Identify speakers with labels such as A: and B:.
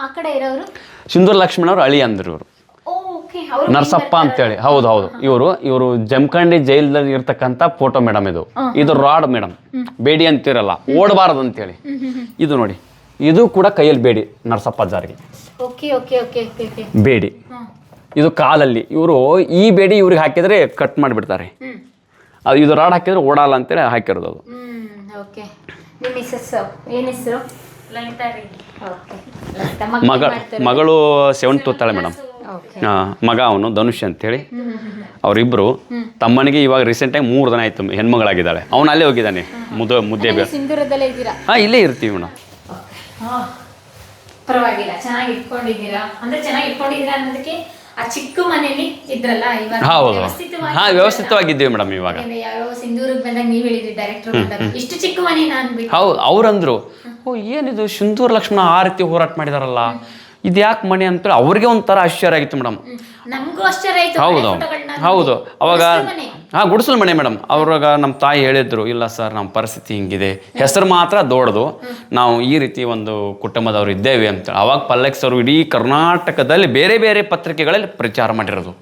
A: ಆ ಕಡೆ ಇರೋರು
B: ಸಿಂಧೂರ್ ಲಕ್ಷ್ಮಣ ಅವ್ರು ಅಳಿ ಅಂದ್ರು ಇವರು ನರಸಪ್ಪ ಅಂತೇಳಿ. ಹೌದು ಇವರು ಜಮಖಂಡಿ ಜೈಲಲ್ಲಿ ಇರ್ತಕ್ಕಂಥ ಫೋಟೋ ಮೇಡಮ್. ಇದು ರಾಡ್ ಮೇಡಮ್, ಬೇಡಿ ಅಂತಿರಲ್ಲ, ಓಡಬಾರದು ಅಂತೇಳಿ. ಇದು ನೋಡಿ, ಇದು ಕೂಡ ಕೈಯಲ್ಲಿ ಬೇಡಿ ನರಸಪ್ಪ ಜಾರಿಗೆ ಬೇಡಿ. ಇದು ಕಾಲಲ್ಲಿ ಇವರು ಈ ಬೇಡಿ ಇವ್ರಿಗೆ ಹಾಕಿದ್ರೆ ಕಟ್ ಮಾಡಿಬಿಡ್ತಾರೆ. ಅದು ಇದು ರಾಡ್ ಹಾಕಿದ್ರೆ ಓಡಲ್ಲ ಅಂತೇಳಿ ಹಾಕಿರೋದು ಅದು. ಮಗಳು 7th ಓದ್ತಾಳೆ ಮೇಡಮ್. ಮಗ ಅವನು ಧನುಷ್ ಅಂತೇಳಿ. ಅವರಿಬ್ರು ತಮ್ಮನಿಗೆ ಇವಾಗ ರೀಸೆಂಟಾಗಿ 3 ದಿನ ಆಯ್ತು ಹೆಣ್ಮಗಳಾಗಿದ್ದಾಳೆ. ಅವನು ಅಲ್ಲೇ ಹೋಗಿದ್ದಾನೆ ಮುದ್ದೆ. ಹಾಂ, ಇಲ್ಲೇ ಇರ್ತೀವಿ ಮೇಡಮ್.
A: ಪರವಾಗಿಲ್ಲ, ಚೆನ್ನಾಗಿ ಇಟ್ಕೊಂಡಿದ್ದೀರಾ. ಅಂದ್ರೆ ಚೆನ್ನಾಗಿ ಇಟ್ಕೊಂಡಿದ್ದೀರಾ ಅನ್ನೋದಕ್ಕೆ ಆ ಚಿಕ್ಕ ಮನೆಯಲ್ಲಿ ಇದ್ರಲ್ಲ ಇವಾಗ.
B: ಹೌದು, ವ್ಯವಸ್ಥಿತವಾಗಿದ್ದೀವಿ ಮೇಡಮ್. ಇವಾಗ
A: ಯಾರೋ ಸಿಂಧೂರಿಗೆ ಬಂದಾಗ ನೀವು ಹೇಳಿದ್ರಿ ಡೈರೆಕ್ಟರ್ ಬಂದಾಗ ಇಷ್ಟು ಚಿಕ್ಕ ಮನೆ ನಾನು.
B: ಹೌದು, ಅವ್ರಂದ್ರು ಏನಿದು ಸಿಂಧೂರ್ ಲಕ್ಷ್ಮಣ ಆ ರೀತಿ ಹೋರಾಟ ಮಾಡಿದಾರಲ್ಲ, ಇದು ಯಾಕೆ ಮನೆ ಅಂತೇಳಿ ಅವ್ರಿಗೆ ಒಂಥರ ಆಶ್ಚರ್ಯ ಆಗಿತ್ತು ಮೇಡಮ್.
A: ನಮಗೂ ಆಶ್ಚರ್ಯ ಆಯ್ತು.
B: ಹೌದು ಅವಾಗ ಗುಡಿಸಲು ಮನೆ ಮೇಡಮ್. ಅವ್ರಾಗ ನಮ್ಮ ತಾಯಿ ಹೇಳಿದ್ರು, ಇಲ್ಲ ಸರ್ ನಮ್ಮ ಪರಿಸ್ಥಿತಿ ಹಿಂಗಿದೆ, ಹೆಸರು ಮಾತ್ರ ದೊಡ್ಡದು, ನಾವು ಈ ರೀತಿ ಒಂದು ಕುಟುಂಬದವ್ರು ಇದ್ದೇವೆ ಅಂತೇಳಿ. ಅವಾಗ ಪಲ್ಲಕ್ಸ್ ಅವರು ಇಡೀ ಕರ್ನಾಟಕದಲ್ಲಿ ಬೇರೆ ಬೇರೆ ಪತ್ರಿಕೆಗಳಲ್ಲಿ ಪ್ರಚಾರ ಮಾಡಿರೋದು.